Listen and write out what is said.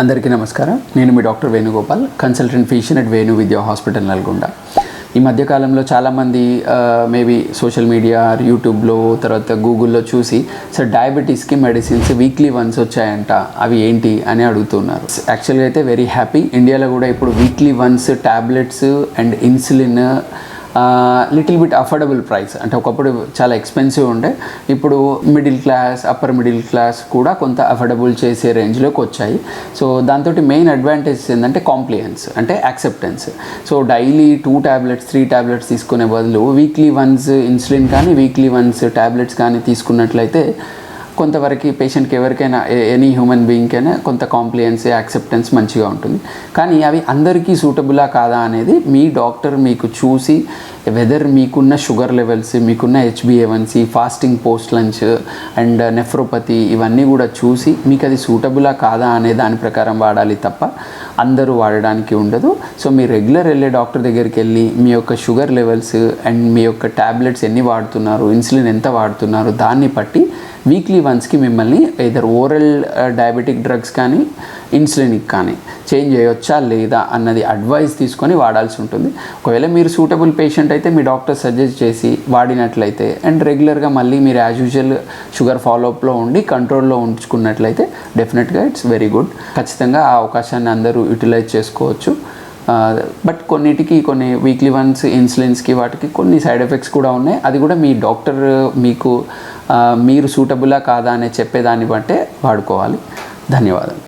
అందరికీ నమస్కారం. నేను మీ doctor Venugopal, consultant physician at Venu Vidya hospital Nalgonda. ఈ మధ్యకాలంలో చాలామంది మేబీ సోషల్ మీడియా, యూట్యూబ్లో, తర్వాత గూగుల్లో చూసి సార్ డయాబెటీస్కి మెడిసిన్స్ వీక్లీ వన్స్ వచ్చాయంట, అవి ఏంటి అని అడుగుతున్నారు. యాక్చువల్గా అయితే వెరీ హ్యాపీ, ఇండియాలో కూడా ఇప్పుడు weekly once tablets and insulin little bit affordable price, అంటే ఒకప్పుడు చాలా ఎక్స్పెన్సివ్ ఉండే, ఇప్పుడు middle class, upper middle class కూడా కొంత అఫోర్డబుల్ చేసే రేంజ్లోకి వచ్చాయి. సో దాంతో మెయిన్ అడ్వాంటేజెస్ ఏంటంటే కాంప్లియన్స్, అంటే acceptance. So daily 2 tablets 3 tablets తీసుకునే బదులు వీక్లీ వన్స్ ఇన్సులిన్ కానీ వీక్లీ వన్స్ ట్యాబ్లెట్స్ కానీ తీసుకున్నట్లయితే కొంతవరకు పేషెంట్కి ఎవరికైనా, ఎనీ హ్యూమన్ బీయింగ్కైనా కొంత కాంప్లియన్స్, యాక్సెప్టెన్స్ మంచిగా ఉంటుంది. కానీ అవి అందరికీ సూటబులా కాదా అనేది మీ డాక్టర్ మీకు చూసి, వెదర్ మీకున్న షుగర్ లెవెల్స్, మీకున్న HbA1c, fasting post lunch and nephropathy, ఇవన్నీ కూడా చూసి మీకు అది సూటబులా కాదా అనే దాని ప్రకారం వాడాలి తప్ప అందరూ వాడడానికి ఉండదు. సో మీరు రెగ్యులర్ వెళ్ళే డాక్టర్ దగ్గరికి వెళ్ళి మీ యొక్క షుగర్ లెవెల్స్ అండ్ మీ యొక్క ట్యాబ్లెట్స్ ఎన్ని వాడుతున్నారు, ఇన్సులిన్ ఎంత వాడుతున్నారు, దాన్ని బట్టి వీక్లీ వన్స్కి మిమ్మల్ని either ఓరల్ డయాబెటిక్ డ్రగ్స్ కానీ ఇన్సులిన్కి కానీ చేంజ్ చేయొచ్చా లేదా అన్నది అడ్వైస్ తీసుకొని వాడాల్సి ఉంటుంది. ఒకవేళ మీరు సూటబుల్ పేషెంట్ అయితే మీ డాక్టర్ సజెస్ట్ చేసి వాడినట్లయితే అండ్ రెగ్యులర్గా మళ్ళీ మీరు యాజ్ యూజువల్ షుగర్ ఫాలోఅప్లో ఉండి కంట్రోల్లో ఉంచుకున్నట్లయితే డెఫినెట్గా ఇట్స్ వెరీ గుడ్. ఖచ్చితంగా ఆ అవకాశాన్ని అందరూ యూటిలైజ్ చేసుకోవచ్చు. బట్ కొన్ని వీక్లీ వన్స్ ఇన్సులిన్స్కి వాటికి కొన్ని సైడ్ ఎఫెక్ట్స్ కూడా ఉన్నాయి. అది కూడా మీ డాక్టర్ మీకు మీరు సూటబులా కాదా అని చెప్పేదాన్ని బట్టే వాడుకోవాలి. ధన్యవాదాలు.